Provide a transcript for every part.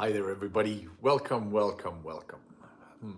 Hi there, everybody. Welcome, welcome, welcome. Hmm.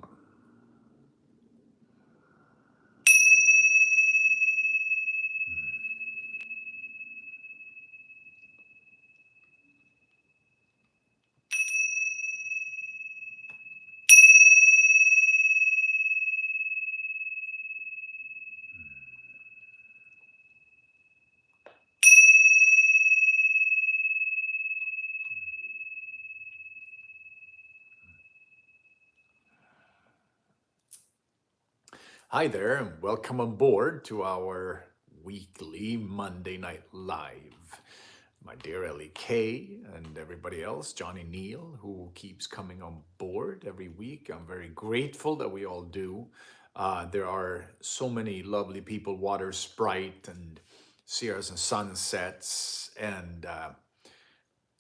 Hi there, and welcome on board to our weekly Monday Night Live. My dear Ellie K and everybody else, Johnny Neal, who keeps coming on board every week. I'm very grateful that we all do. There are so many lovely people, Water Sprite and Sierras and Sunsets and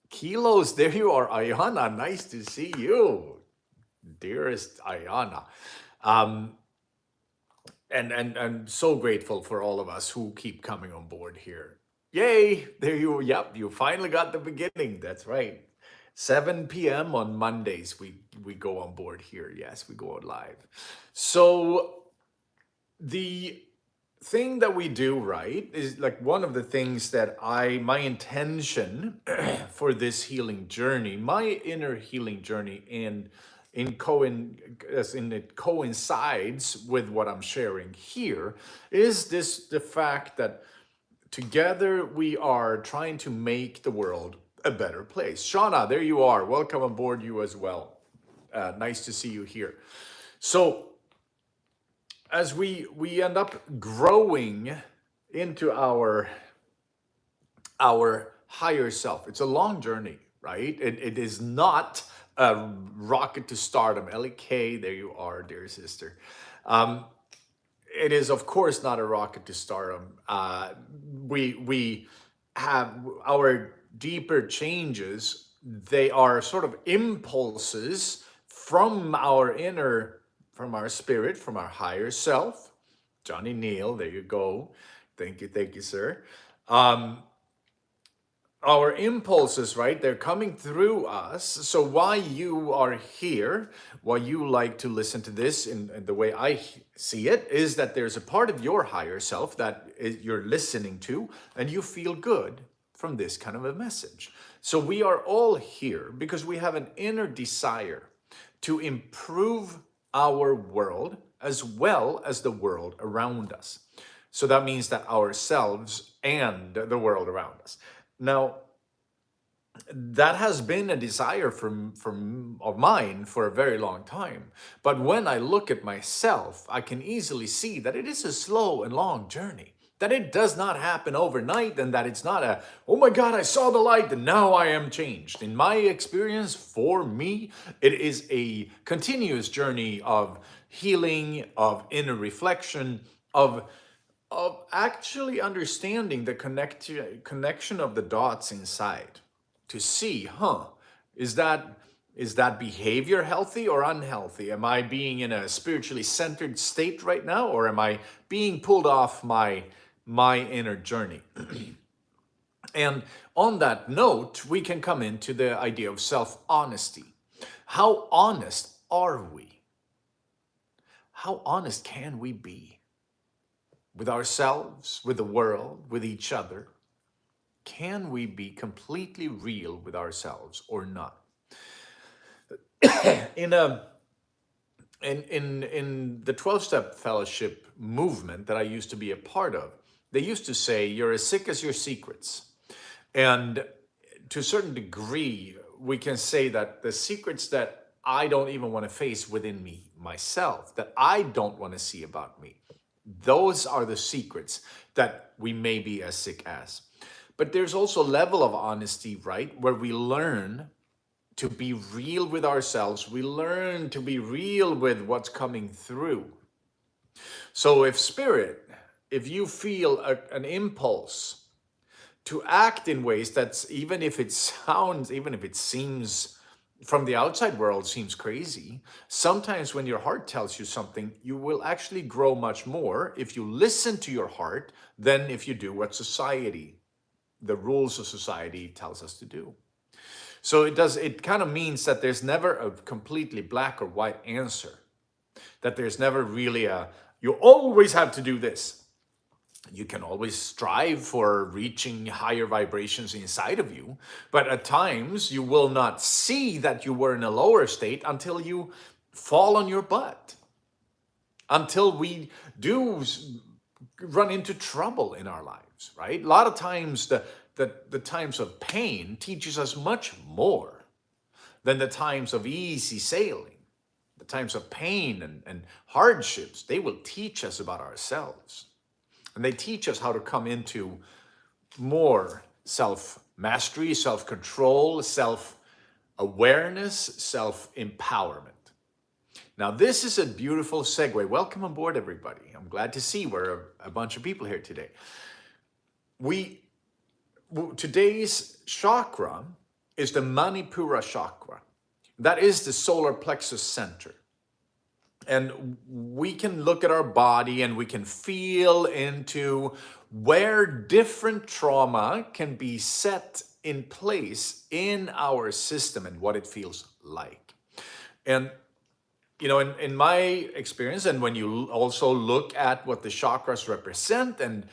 Kilos. There you are, Ayana. Nice to see you, dearest Ayana. Um, and I'm so grateful for all of us who keep coming on board here. Yay! There you, yep, you finally got the beginning. That's right. 7 p.m. on Mondays, we go on board here. Yes, we go out live. So the thing that we do right is like one of the things that my intention for this healing journey, my inner healing journey, and as in it coincides with what I'm sharing here, is the fact that together we are trying to make the world a better place. Shauna, there you are. Welcome aboard, you as well. Nice to see you here. So as we end up growing into our higher self, it's a long journey, right? It is not a rocket to stardom. LK, there you are, dear sister. um, it is of course not a rocket to stardom. We have our deeper changes. They are sort of impulses from our inner, from our spirit, from our higher self. Johnny Neal, there you go. Thank you, sir. Um, our impulses, right? They're coming through us. So why you are here, why you like to listen to this in the way I see it, is that there's a part of your higher self that you're listening to, and you feel good from this kind of a message. So we are all here because we have an inner desire to improve our world as well as the world around us. So that means that ourselves and the world around us. Now, that has been a desire of mine for a very long time. But when I look at myself, I can easily see that it is a slow and long journey. That it does not happen overnight, and that it's not a, oh my God, I saw the light and now I am changed. In my experience, for me, it is a continuous journey of healing, of inner reflection, of actually understanding the connection of the dots inside to see, is that behavior healthy or unhealthy? Am I being in a spiritually centered state right now, or am I being pulled off my inner journey? And on that note, we can come into the idea of self-honesty. How honest are we? How honest can we be with ourselves, with the world, with each other? Can we be completely real with ourselves or not? In a in the 12-step fellowship movement that I used to be a part of, they used to say you're as sick as your secrets. And to a certain degree, we can say that the secrets that I don't even want to face within me myself, that I don't want to see about me, those are the secrets that we may be as sick as. But there's also a level of honesty, right? Where we learn to be real with ourselves. We learn to be real with what's coming through. So if you feel an impulse to act in ways that's, even if it seems from the outside world seems crazy, sometimes when your heart tells you something, you will actually grow much more if you listen to your heart than if you do what the rules of society tells us to do. So it kind of means that there's never a completely black or white answer, that there's never really you always have to do this. You can always strive for reaching higher vibrations inside of you, but at times you will not see that you were in a lower state until you fall on your butt, until we do run into trouble in our lives, right? A lot of times the times of pain teaches us much more than the times of easy sailing. The times of pain and hardships, they will teach us about ourselves. And they teach us how to come into more self-mastery, self-control, self-awareness, self-empowerment. Now, this is a beautiful segue. Welcome on board, everybody. I'm glad to see we're a bunch of people here today. Today's chakra is the Manipura Chakra. That is the Solar Plexus center. And we can look at our body and we can feel into where different trauma can be set in place in our system and what it feels like. And you know, in my experience, and when you also look at what the chakras represent, and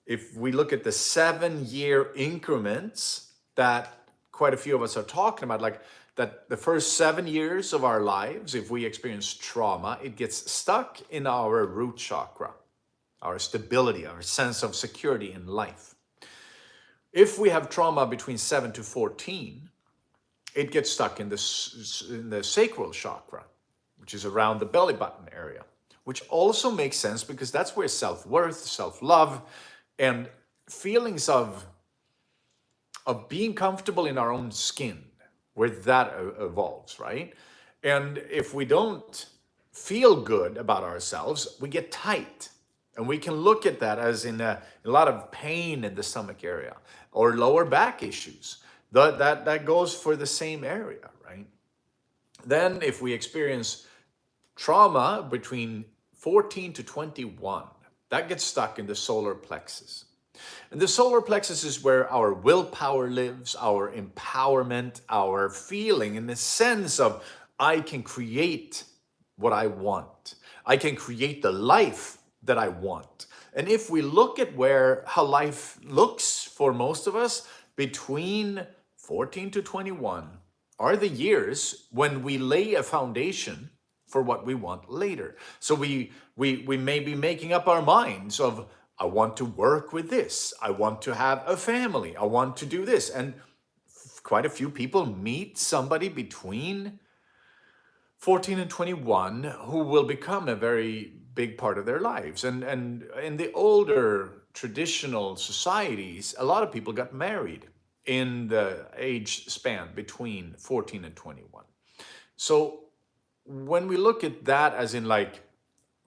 if we look at the 7-year increments that quite a few of us are talking about, like that the first 7 years of our lives, if we experience trauma, it gets stuck in our root chakra, our stability, our sense of security in life. If we have trauma between 7 to 14, it gets stuck in the sacral chakra, which is around the belly button area, which also makes sense because that's where self-worth, self-love, and feelings of being comfortable in our own skin, where that evolves, right? And if we don't feel good about ourselves, we get tight. And we can look at that as in a lot of pain in the stomach area or lower back issues. That goes for the same area, right? Then if we experience trauma between 14 to 21, that gets stuck in the solar plexus. And the solar plexus is where our willpower lives, our empowerment, our feeling in the sense of I can create what I want. I can create the life that I want. And if we look at how life looks for most of us, between 14 to 21 are the years when we lay a foundation for what we want later. So we may be making up our minds of, I want to work with this. I want to have a family. I want to do this. And quite a few people meet somebody between 14 and 21 who will become a very big part of their lives. And in the older traditional societies, a lot of people got married in the age span between 14 and 21. So when we look at that as in like,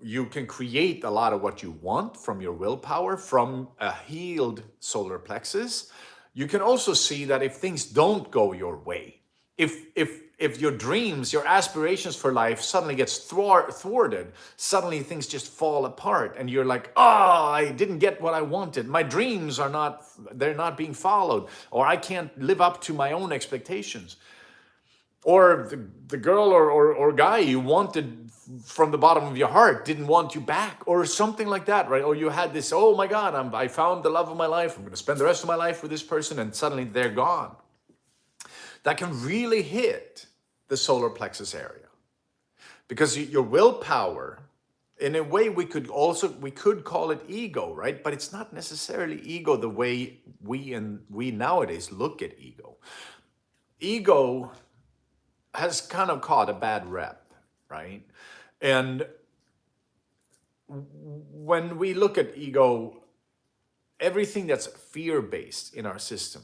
you can create a lot of what you want from your willpower, from a healed solar plexus. You can also see that if things don't go your way, if your dreams, your aspirations for life suddenly gets thwarted, suddenly things just fall apart and you're like, oh, I didn't get what I wanted. My dreams they're not being followed, or I can't live up to my own expectations. Or the girl or guy you wanted from the bottom of your heart didn't want you back, or something like that, right? Or you had this, oh my God, I found the love of my life. I'm going to spend the rest of my life with this person, and suddenly they're gone. That can really hit the solar plexus area, because your willpower, in a way, we could call it ego, right? But it's not necessarily ego the way we nowadays look at ego. Ego has kind of caught a bad rep, right? And when we look at ego, everything that's fear-based in our system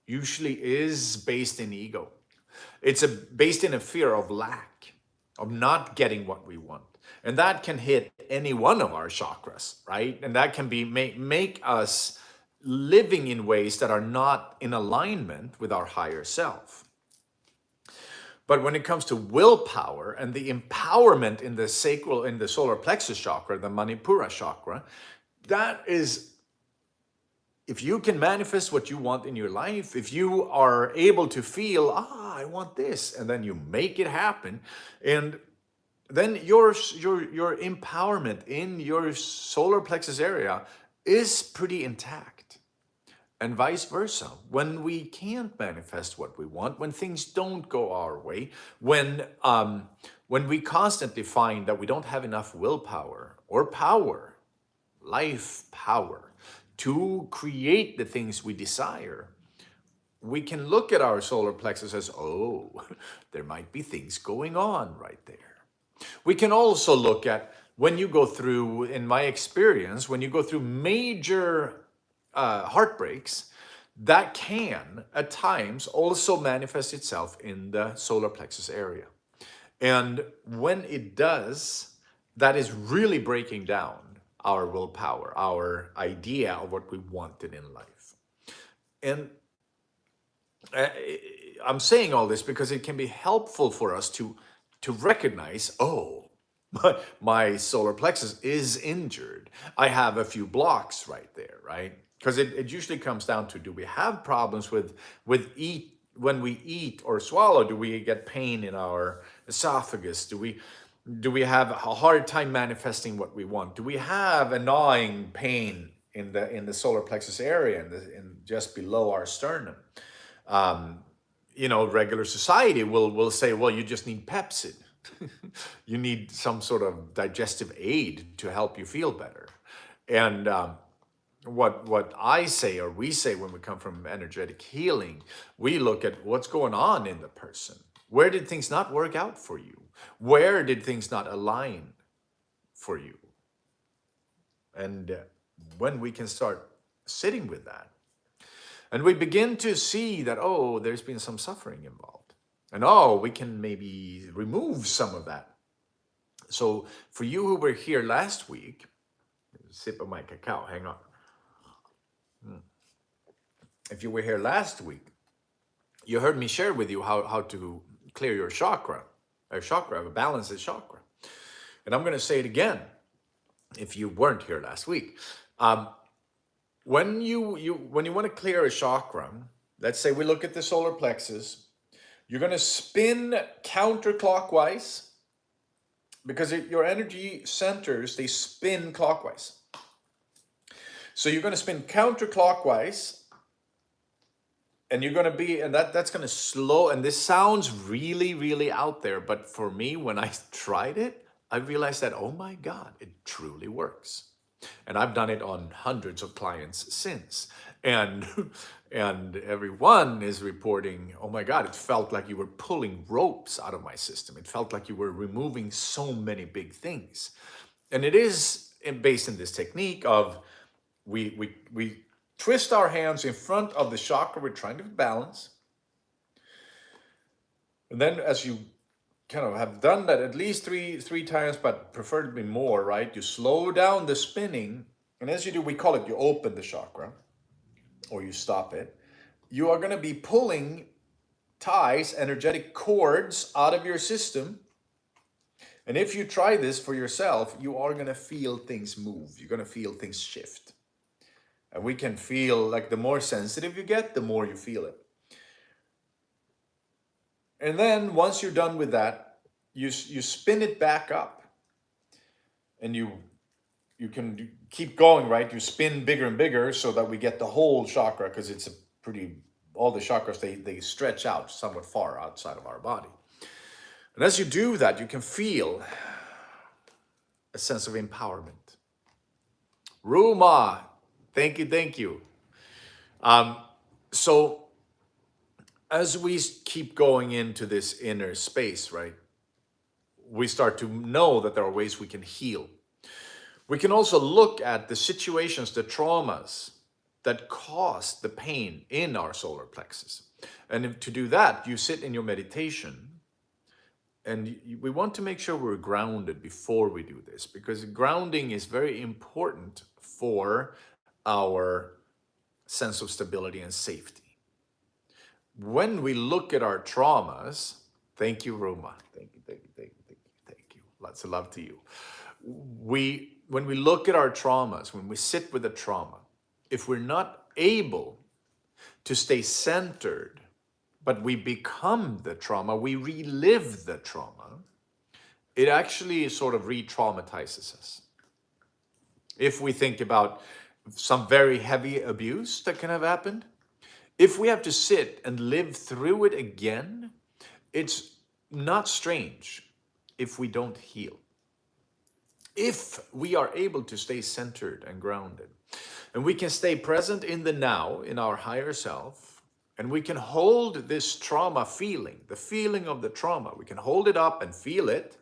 usually is based in ego. It's based in a fear of lack, of not getting what we want. And that can hit any one of our chakras, right? And that can be make us living in ways that are not in alignment with our higher self. But when it comes to willpower and the empowerment in the solar plexus chakra, the Manipura chakra, that is if you can manifest what you want in your life, if you are able to feel, I want this, and then you make it happen, and then your empowerment in your solar plexus area is pretty intact. And vice versa. When we can't manifest what we want, when things don't go our way, when we constantly find that we don't have enough willpower or power, life power, to create the things we desire, we can look at our solar plexus as, oh, there might be things going on right there. We can also look at when you go through, in my experience, when you go through major heartbreaks, that can at times also manifest itself in the solar plexus area. And when it does, that is really breaking down our willpower, our idea of what we wanted in life. And I'm saying all this because it can be helpful for us to recognize, oh, my solar plexus is injured. I have a few blocks right there, right? Because it usually comes down to, do we have problems with when we eat or swallow? Do we get pain in our esophagus? Do we have a hard time manifesting what we want? Do we have a gnawing pain in the solar plexus area, in just below our sternum? Regular society will say, well, you just need Pepsid. You need some sort of digestive aid to help you feel better. And what I say, or we say, when we come from energetic healing, we look at what's going on in the person. Where did things not work out for you? Where did things not align for you? And when we can start sitting with that, and we begin to see that, oh, there's been some suffering involved. And we can maybe remove some of that. So for you who were here last week, sip of my cacao, hang on. If you were here last week, you heard me share with you how to clear your chakra, a balanced chakra. And I'm going to say it again, if you weren't here last week. When you want to clear a chakra, let's say we look at the solar plexus, you're going to spin counterclockwise, because your energy centers, they spin clockwise. So you're going to spin counterclockwise, and you're going to be, and that's going to slow, and this sounds really, really out there, but for me, when I tried it, I realized that, oh my God, it truly works. And I've done it on hundreds of clients since. And everyone is reporting, oh my God, it felt like you were pulling ropes out of my system. It felt like you were removing so many big things. And it is based in this technique of we twist our hands in front of the chakra we're trying to balance. And then as you kind of have done that at least three times, but preferably more, right? You slow down the spinning, and as you do, we call it, you open the chakra, or you stop it. You are going to be pulling ties, energetic cords out of your system. And if you try this for yourself, you are going to feel things move. You're going to feel things shift. And we can feel like the more sensitive you get, the more you feel it. And then once you're done with that, you spin it back up, and you can keep going, right? You spin bigger and bigger so that we get the whole chakra, because it's all the chakras, they stretch out somewhat far outside of our body. And as you do that, you can feel a sense of empowerment. Ruma, thank you. So as we keep going into this inner space, right, we start to know that there are ways we can heal. We can also look at the situations, the traumas that cause the pain in our solar plexus. And to do that, you sit in your meditation, and we want to make sure we're grounded before we do this, because grounding is very important for our sense of stability and safety. When we look at our traumas, thank you, Roma. Thank you. Lots of love to you. When we look at our traumas, when we sit with a trauma, if we're not able to stay centered, but we become the trauma, we relive the trauma, it actually sort of re-traumatizes us. If we think about some very heavy abuse that can have happened, if we have to sit and live through it again, it's not strange if we don't heal. If we are able to stay centered and grounded, and we can stay present in the now, in our higher self, and we can hold this trauma feeling, the feeling of the trauma, we can hold it up and feel it,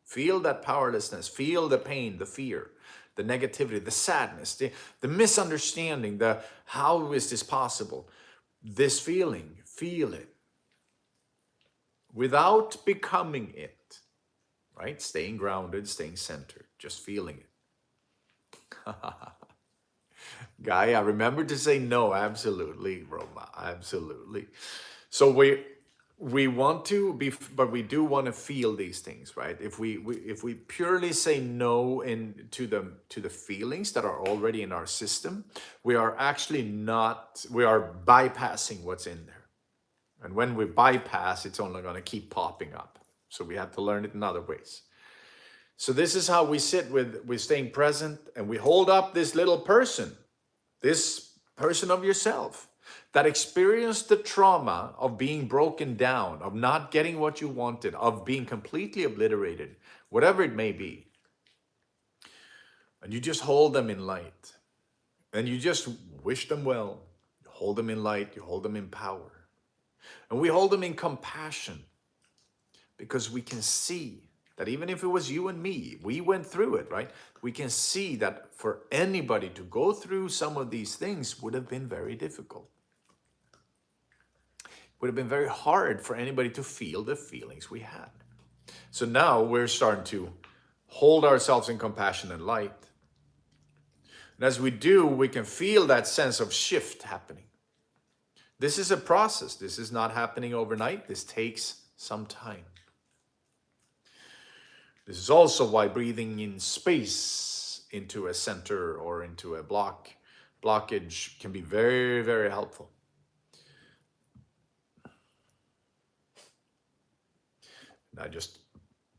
feel that powerlessness, feel the pain, the fear, the negativity, the sadness, the misunderstanding, the how is this possible? This feeling, feel it without becoming it, right? Staying grounded, staying centered, just feeling it. Guy, I remember to say no, absolutely, Roma, absolutely. So we want to be, but we do want to feel these things, right? If we purely say no to the feelings that are already in our system, we are actually not, we are bypassing what's in there. And when we bypass, it's only going to keep popping up. So we have to learn it in other ways. So this is how we sit with staying present, and we hold up this little person, this person of yourself that experienced the trauma of being broken down, of not getting what you wanted, of being completely obliterated, whatever it may be. And you just hold them in light. And you just wish them well. You hold them in light, you hold them in power. And we hold them in compassion, because we can see that even if it was you and me, we went through it, right? We can see that for anybody to go through some of these things would have been very difficult. It would have been very hard for anybody to feel the feelings we had. So now we're starting to hold ourselves in compassion and light. And as we do, we can feel that sense of shift happening. This is a process. This is not happening overnight. This takes some time. This is also why breathing in space into a center or into a blockage can be very, very helpful. And I just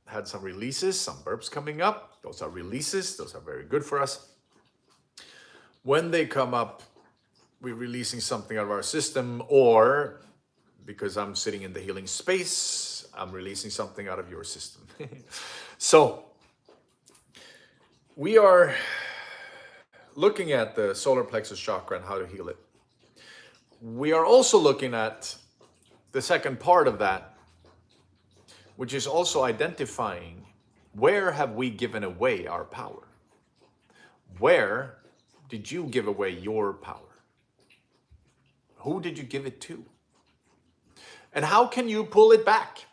had some releases, some burps coming up. Those are releases. Those are very good for us. When they come up, we're releasing something out of our system, or because I'm sitting in the healing space, I'm releasing something out of your system. So we are looking at the solar plexus chakra and how to heal it. We are also looking at the second part of that, which is also identifying where have we given away our power? Where did you give away your power? Who did you give it to? And how can you pull it back?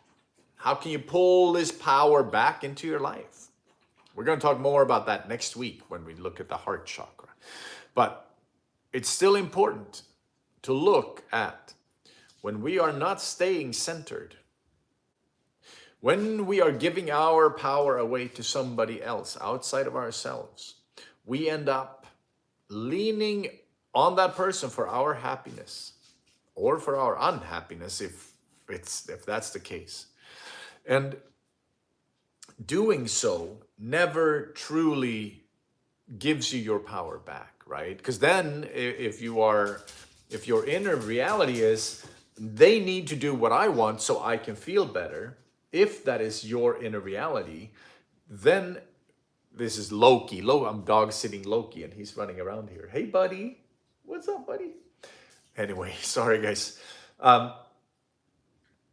How can you pull this power back into your life? We're going to talk more about that next week when we look at the heart chakra. But it's still important to look at when we are not staying centered, when we are giving our power away to somebody else outside of ourselves, we end up leaning on that person for our happiness or for our unhappiness if that's the case. And doing so never truly gives you your power back, right? Because then if your inner reality is, they need to do what I want so I can feel better, if that is your inner reality, then this is Loki. I'm dog sitting Loki, and he's running around here. Hey, buddy. What's up, buddy? Anyway, sorry, guys.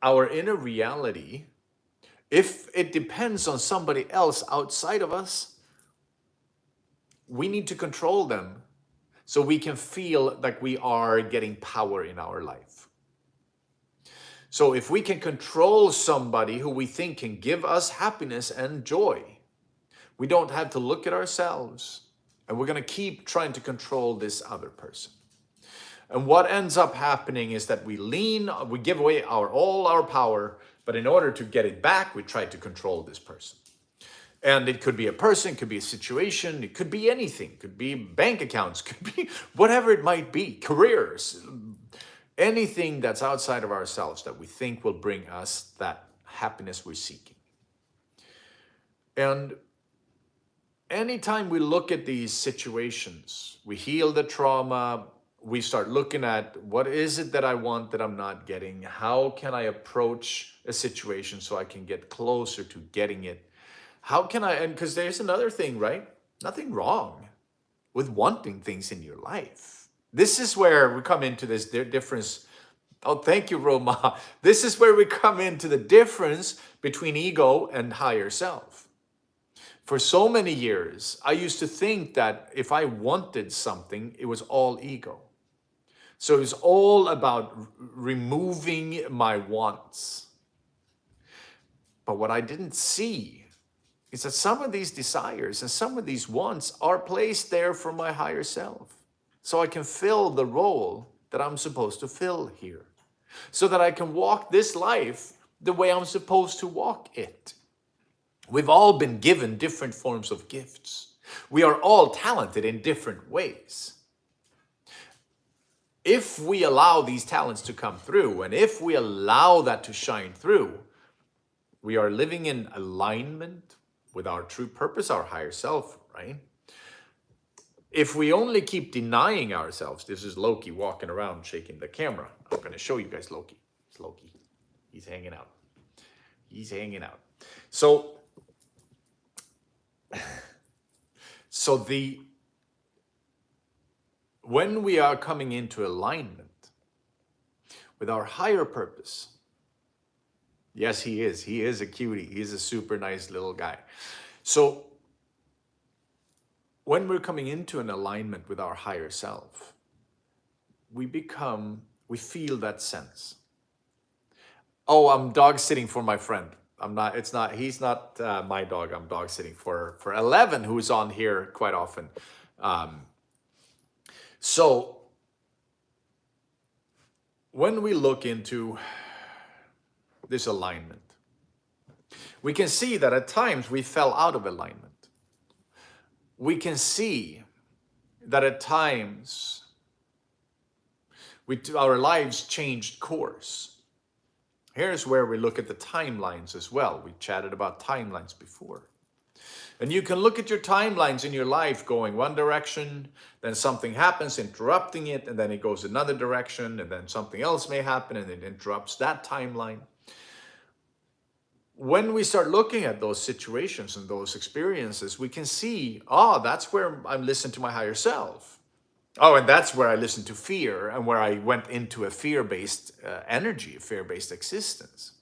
Our inner reality, if it depends on somebody else outside of us, we need to control them so we can feel like we are getting power in our life. So if we can control somebody who we think can give us happiness and joy, we don't have to look at ourselves, and we're going to keep trying to control this other person. And what ends up happening is that we give away all our power, but in order to get it back, we try to control this person. And it could be a person, could be a situation, it could be anything, could be bank accounts, could be whatever it might be, careers, anything that's outside of ourselves that we think will bring us that happiness we're seeking. And anytime we look at these situations, we heal the trauma, we start looking at what is it that I want that I'm not getting? How can I approach a situation so I can get closer to getting it? How can I, and because there's another thing, right? Nothing wrong with wanting things in your life. This is where we come into this difference. Oh, thank you, Roma. This is where we come into the difference between ego and higher self. For so many years, I used to think that if I wanted something, it was all ego. So it was all about removing my wants. But what I didn't see is that some of these desires and some of these wants are placed there for my higher self. So I can fill the role that I'm supposed to fill here. So that I can walk this life the way I'm supposed to walk it. We've all been given different forms of gifts. We are all talented in different ways. If we allow these talents to come through, and if we allow that to shine through, we are living in alignment with our true purpose, our higher self, right? If we only keep denying ourselves, this is Loki walking around shaking the camera. I'm going to show you guys Loki. It's Loki. He's hanging out. He's hanging out. So when we are coming into alignment with our higher purpose, yes, he is a cutie. He's a super nice little guy. So when we're coming into an alignment with our higher self, we feel that sense. Oh, I'm dog sitting for my friend. He's not my dog. I'm dog sitting for 11, who's on here quite often. So when we look into this alignment, we can see that at times we fell out of alignment. We can see that at times our lives changed course. Here's where we look at the timelines as well. We chatted about timelines before. And you can look at your timelines in your life going one direction, then something happens interrupting it, and then it goes another direction, and then something else may happen and it interrupts that timeline. When we start looking at those situations and those experiences, we can see, that's where I'm listening to my higher self. Oh, and that's where I listened to fear and where I went into a fear-based energy, a fear-based existence.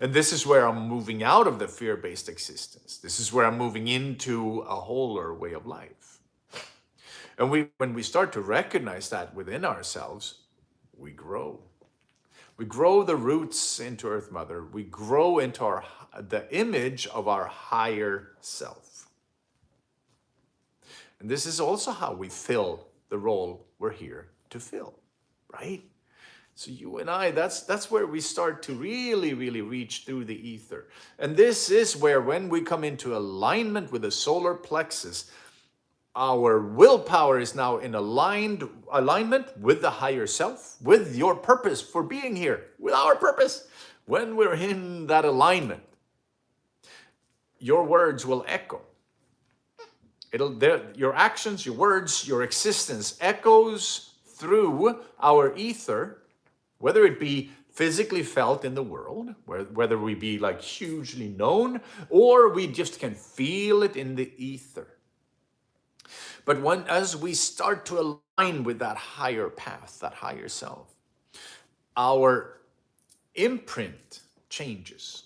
And this is where I'm moving out of the fear-based existence. This is where I'm moving into a wholer way of life. And when we start to recognize that within ourselves, we grow. We grow the roots into Earth Mother. We grow into the image of our higher self. And this is also how we fill the role we're here to fill, right? So you and I, that's where we start to really, really reach through the ether. And this is where when we come into alignment with the solar plexus, our willpower is now in alignment with the higher self, with your purpose for being here, with our purpose. When we're in that alignment, your words will echo. Your actions, your words, your existence echoes through our ether, whether it be physically felt in the world, whether we be like hugely known, or we just can feel it in the ether. But as we start to align with that higher path, that higher self, our imprint changes.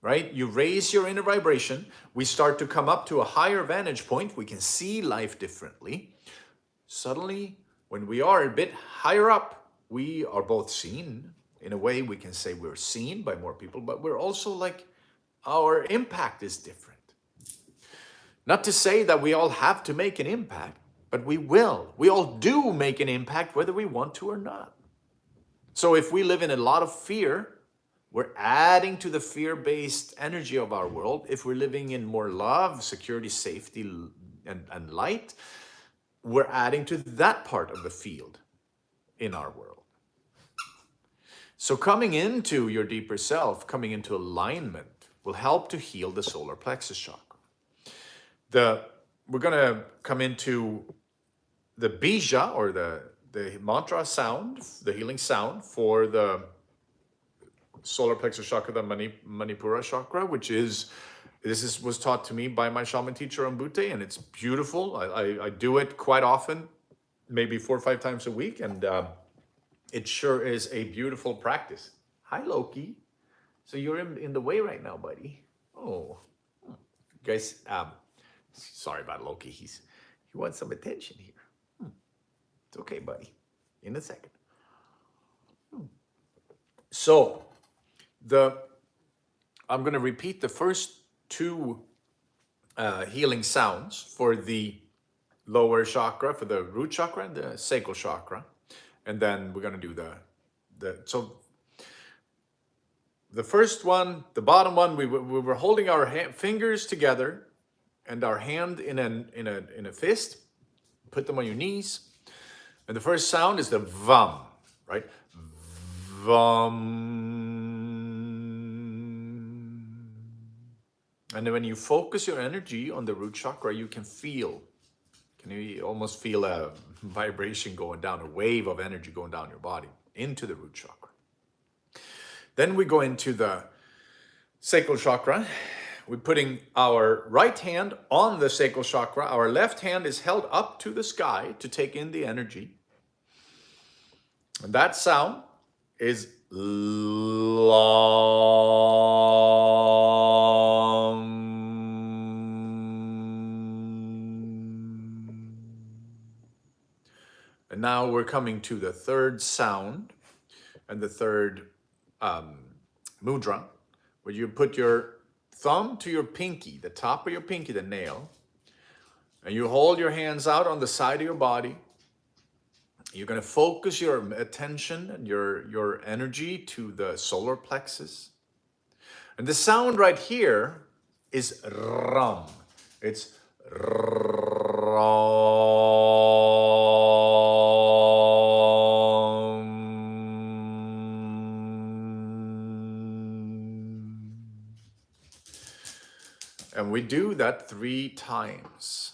Right? You raise your inner vibration. We start to come up to a higher vantage point. We can see life differently. Suddenly, when we are a bit higher up, we are both seen. In a way, we can say we're seen by more people, but we're also like, our impact is different. Not to say that we all have to make an impact, but we will. We all do make an impact whether we want to or not. So if we live in a lot of fear, We're adding to the fear-based energy of our world. If we're living in more love, security, safety, and light, we're adding to that part of the field in our world. So coming into your deeper self, coming into alignment, will help to heal the solar plexus chakra. We're going to come into the bija, or the mantra sound, the healing sound for the solar plexus chakra, the Manipura Chakra, which is, was taught to me by my shaman teacher Ambute, and it's beautiful. I do it quite often, maybe 4 or 5 times a week, and it sure is a beautiful practice. Hi, Loki. So you're in the way right now, buddy. Oh, guys, sorry about Loki. He wants some attention here. It's okay, buddy. In a second. So I'm going to repeat the first 2 healing sounds for the lower chakra, for the root chakra and the sacral chakra, and then we're going to do so the first one, the bottom one, we were holding our fingers together and our hand in a fist. Put them on your knees, and the first sound is the vam, right? Vam. And then when you focus your energy on the root chakra, you can almost feel a vibration going down, a wave of energy going down your body into the root chakra. Then we go into the sacral chakra. We're putting our right hand on the sacral chakra. Our left hand is held up to the sky to take in the energy. And that sound is Lam. And now we're coming to the third sound and the third mudra, where you put your thumb to your pinky, the top of your pinky, the nail, and you hold your hands out on the side of your body. You're going to focus your attention and your energy to the solar plexus. And the sound right here is Ram. It's Ram. And we do that 3 times.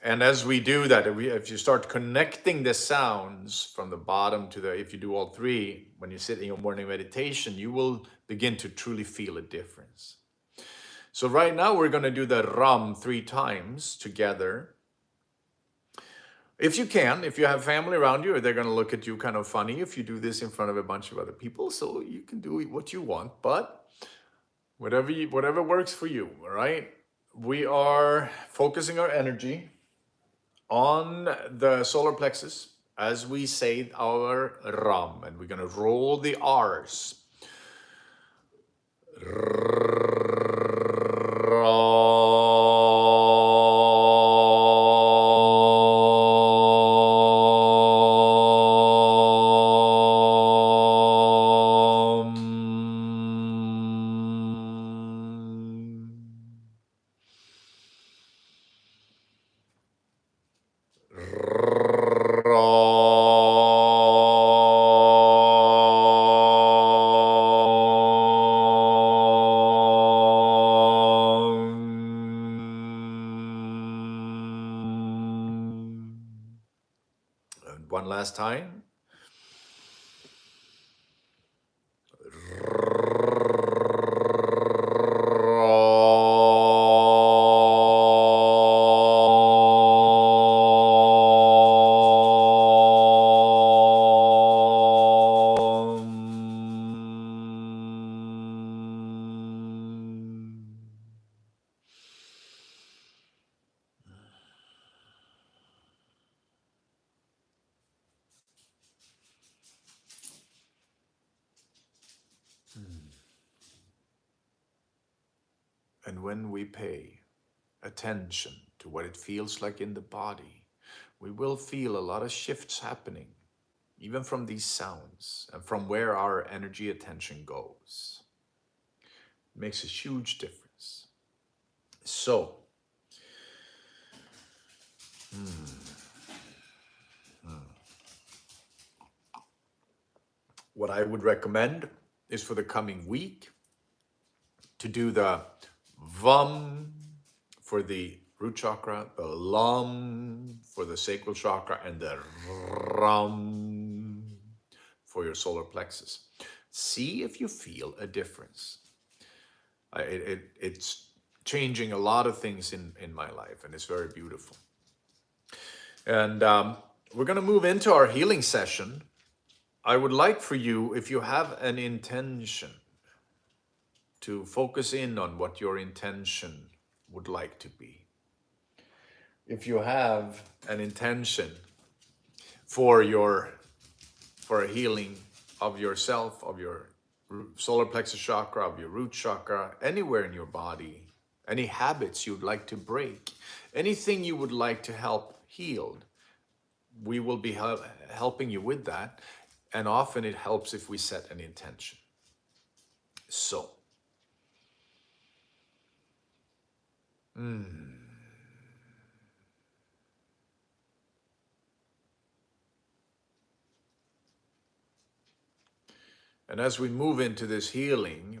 And as we do that, if you start connecting the sounds from the bottom to if you do all 3, when you sit in your morning meditation, you will begin to truly feel a difference. So right now we're going to do the Ram 3 times together. If you can, if you have family around you, they're going to look at you kind of funny if you do this in front of a bunch of other people. So you can do what you want, but whatever works for you, all right? We are focusing our energy on the solar plexus as we say our Ram, and we're going to roll the R's. One last time. And when we pay attention to what it feels like in the body, we will feel a lot of shifts happening. even from these sounds and from where our energy attention goes. It makes a huge difference. So, what I would recommend is for the coming week to do the VUM for the root chakra, the LUM for the sacral chakra, and the RUM for your solar plexus. See if you feel a difference. It's changing a lot of things in my life, and it's very beautiful. And we're going to move into our healing session. I would like for you, if you have an intention, to focus in on what your intention would like to be. If you have an intention for a healing of yourself, of your solar plexus chakra, of your root chakra, anywhere in your body, any habits you'd like to break, anything you would like to help healed, we will be helping you with that. And often it helps if we set an intention. So, and as we move into this healing,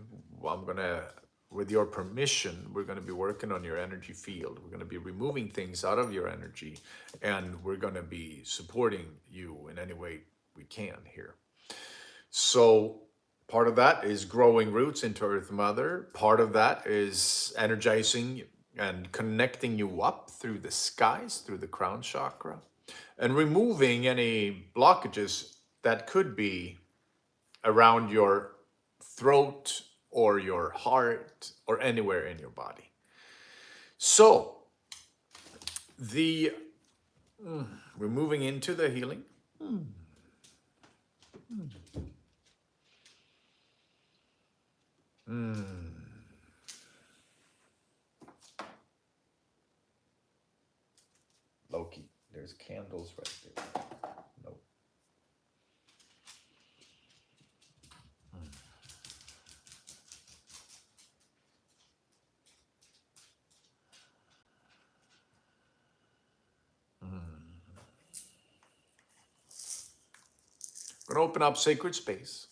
with your permission, we're going to be working on your energy field. We're going to be removing things out of your energy, and we're going to be supporting you in any way we can here. So part of that is growing roots into Earth Mother. Part of that is energizing and connecting you up through the skies, through the crown chakra, and removing any blockages that could be around your throat or your heart or anywhere in your body. So we're moving into the healing. Loki, there's candles right there. Nope. We're going to open up sacred space.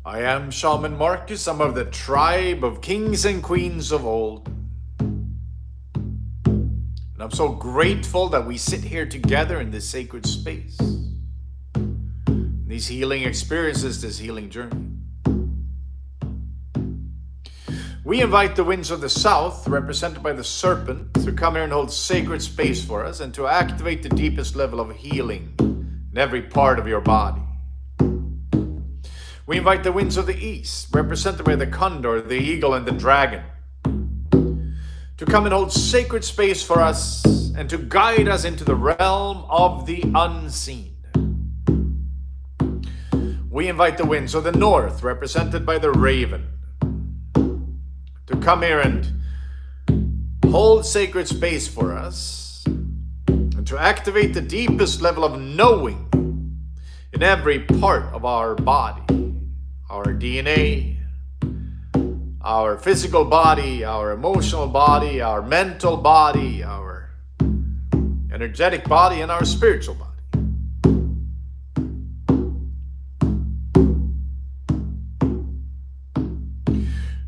I am Shaman Marcus. I'm of the tribe of kings and queens of old. And I'm so grateful that we sit here together in this sacred space. These healing experiences, this healing journey. We invite the winds of the south, represented by the serpent, to come here and hold sacred space for us and to activate the deepest level of healing in every part of your body. We invite the winds of the east, represented by the condor, the eagle, and the dragon, to come and hold sacred space for us and to guide us into the realm of the unseen. We invite the winds of the north, represented by the raven, to come here and hold sacred space for us and to activate the deepest level of knowing in every part of our body. Our DNA, our physical body, our emotional body, our mental body, our energetic body, and our spiritual body.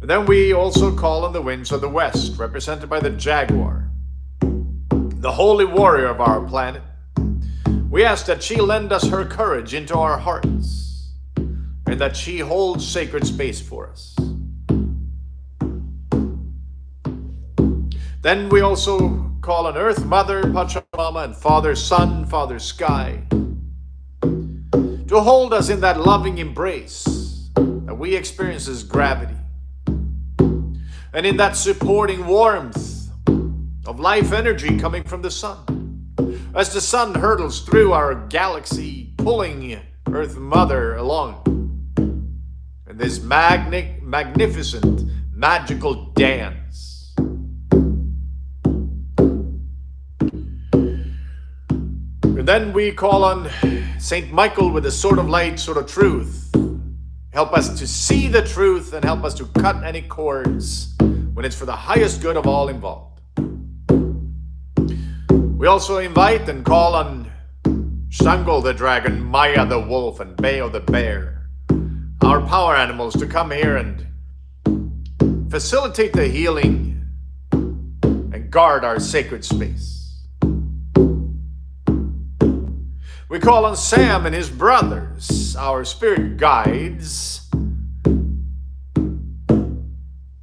And then we also call on the winds of the west, represented by the jaguar, the holy warrior of our planet. We ask that she lend us her courage into our hearts, and that she holds sacred space for us. Then we also call on Earth Mother, Pachamama, and Father Sun, Father Sky, to hold us in that loving embrace that we experience as gravity, and in that supporting warmth of life energy coming from the sun. As the sun hurtles through our galaxy, pulling Earth Mother along, and this magnificent, magical dance. And then we call on Saint Michael with the sword of light, sword of truth. Help us to see the truth and help us to cut any cords when it's for the highest good of all involved. We also invite and call on Shango the dragon, Maya the wolf, and Bayo the bear, our power animals, to come here and facilitate the healing and guard our sacred space. We call on Sam and his brothers, our spirit guides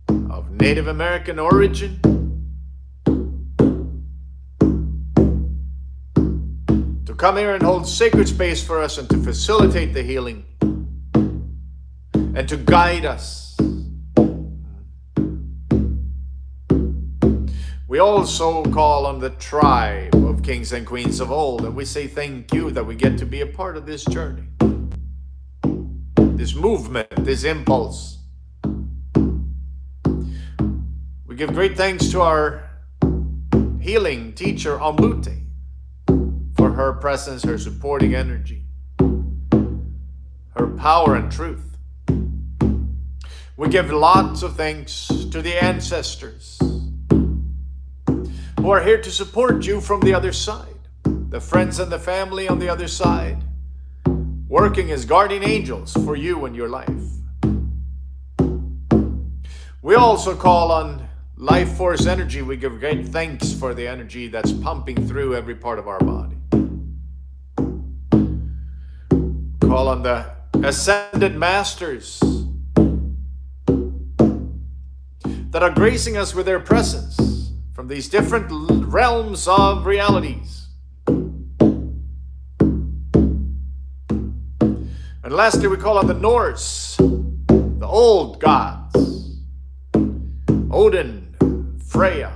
of Native American origin, to come here and hold sacred space for us and to facilitate the healing and to guide us. We also call on the tribe of kings and queens of old, and we say thank you that we get to be a part of this journey, this movement, this impulse. We give great thanks to our healing teacher, Ambute, for her presence, her supporting energy, her power and truth. We give lots of thanks to the ancestors who are here to support you from the other side, the friends and the family on the other side, working as guardian angels for you and your life. We also call on life force energy. We give great thanks for the energy that's pumping through every part of our body. Call on the ascended masters that are gracing us with their presence from these different realms of realities. And lastly, we call on the Norse, the old gods, Odin, Freya,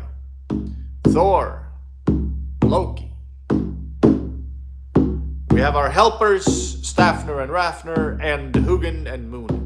Thor, Loki. We have our helpers, Stafnir and Rafnir, and Hugin and Moon.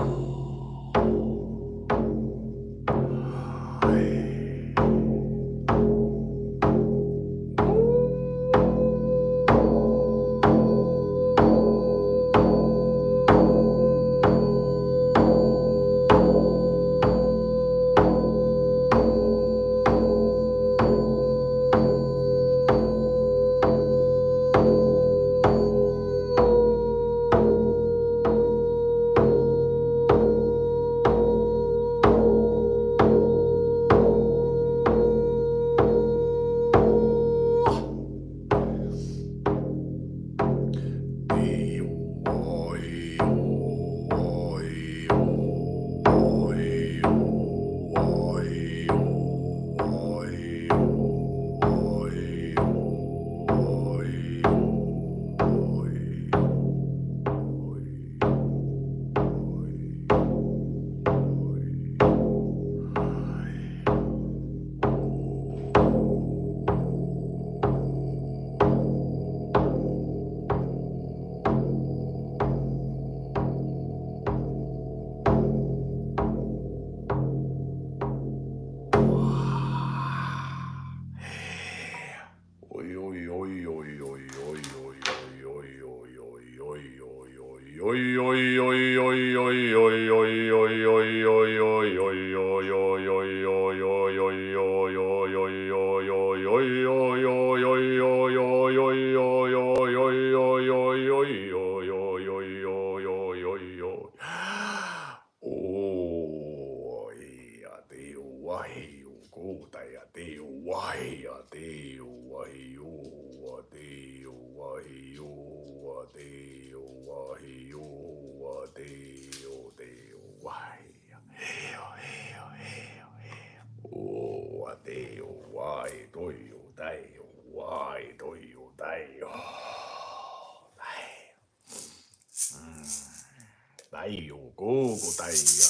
Go go tai ya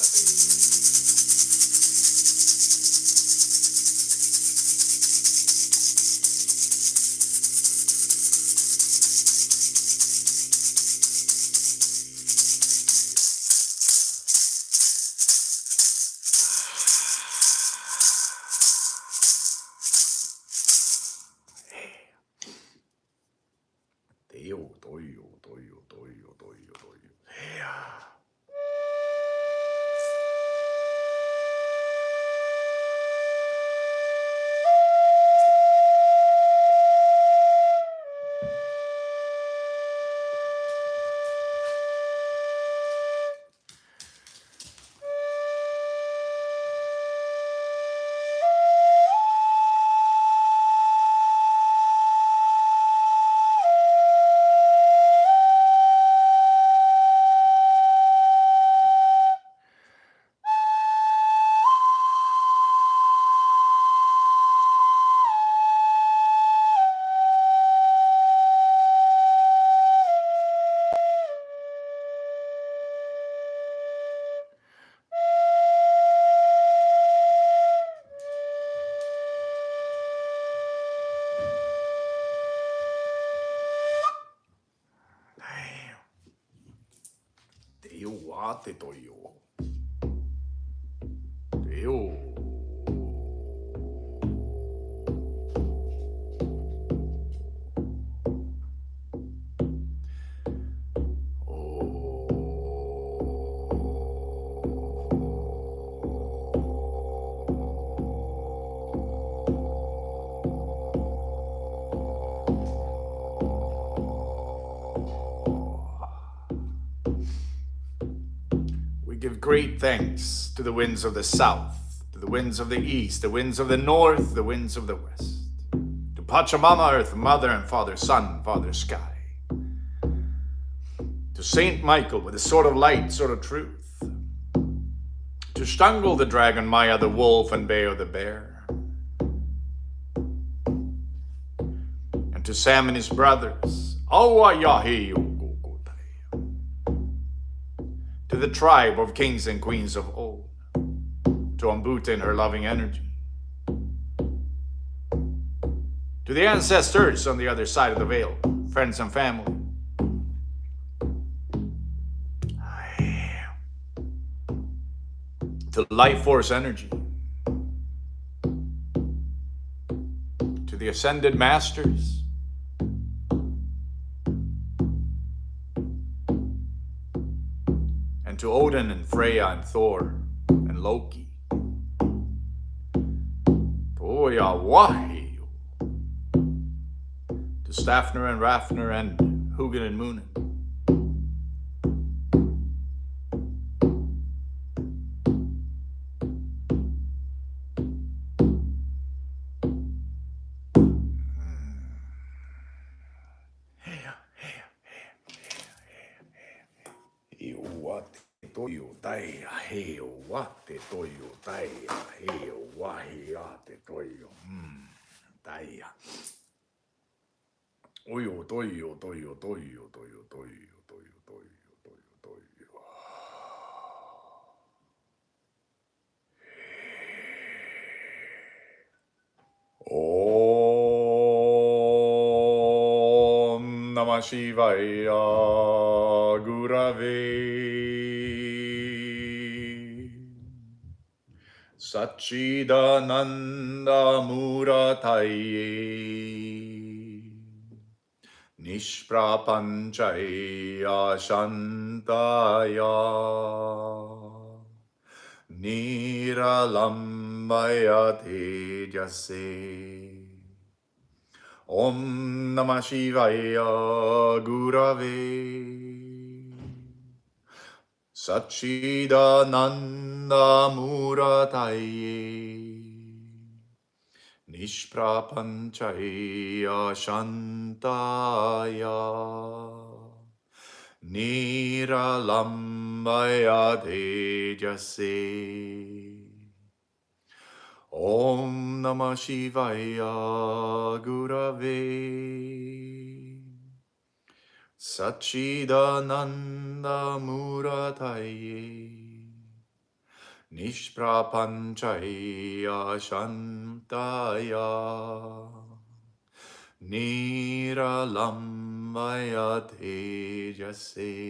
te yo toyo toyo toyo toyo toyo. Yeah. Te yo wa te toyo. Te yo. We give great thanks to the winds of the south, to the winds of the east, the winds of the north, the winds of the west, to Pachamama, Earth, Mother and Father, Sun, Father, Sky, to Saint Michael with the sword of light, sword of truth, to Shtangul the dragon, Maya the wolf, and Bayo the bear, and to Sam and his brothers, to the tribe of kings and queens of old, to Ambuta and her loving energy, to the ancestors on the other side of the veil, friends and family, to life force energy, to the ascended masters, and to Odin and Freya and Thor and Loki, to Oya Wahi, to Stafner and Rafner and Hugin and Moonin, toyo tai he wa te toyo tai he wa he a te toyo tai oyo toyo toyo toyo toyo toyo toyo toyo toyo toyo. Om Namah Shivaya Gurave Satchidananda Murataye Nishprapanchaya Shantaya Niralambaya Tejase. Om Namah Shivaya Gurave Satchidananda Murataye Nishprapanchaya Shantaya Niralambaya Tejase. Om Namah Shivaya Gurave Sachidananda Murataye Nishprapanchaya Shantaya Niralambaya Tejase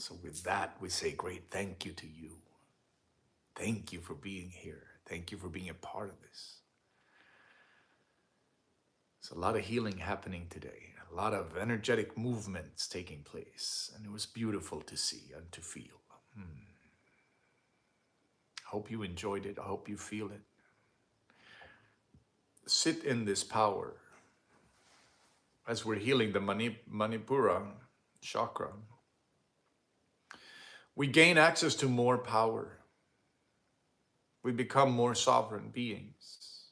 So with that, we say great thank you to you. Thank you for being here. Thank you for being a part of this. There's a lot of healing happening today, a lot of energetic movements taking place, and it was beautiful to see and to feel. I hope you enjoyed it. I hope you feel it. Sit in this power as we're healing the Manipura Chakra. We gain access to more power. We become more sovereign beings.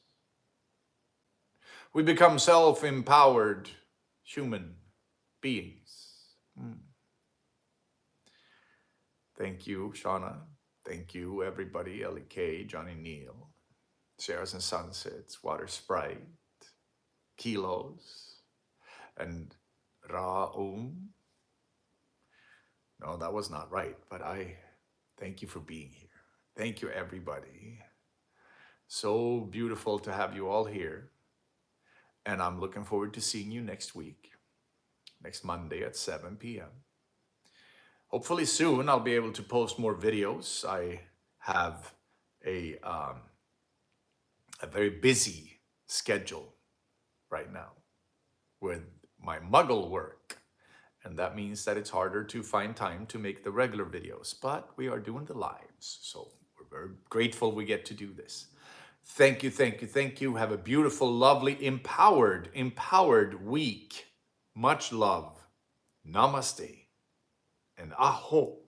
We become self-empowered human beings. Thank you, Shauna. Thank you, everybody. Ellie K, Johnny Neal, Shares and Sunsets, Water Sprite, Kilos, and Raum. No, that was not right, but I thank you for being here. Thank you, everybody. So beautiful to have you all here. And I'm looking forward to seeing you next week, next Monday at 7 p.m. Hopefully soon I'll be able to post more videos. I have a very busy schedule right now with my muggle work. And that means that it's harder to find time to make the regular videos, but we are doing the lives. So we're very grateful we get to do this. Thank you, thank you, thank you. Have a beautiful, lovely, empowered week. Much love. Namaste and aho.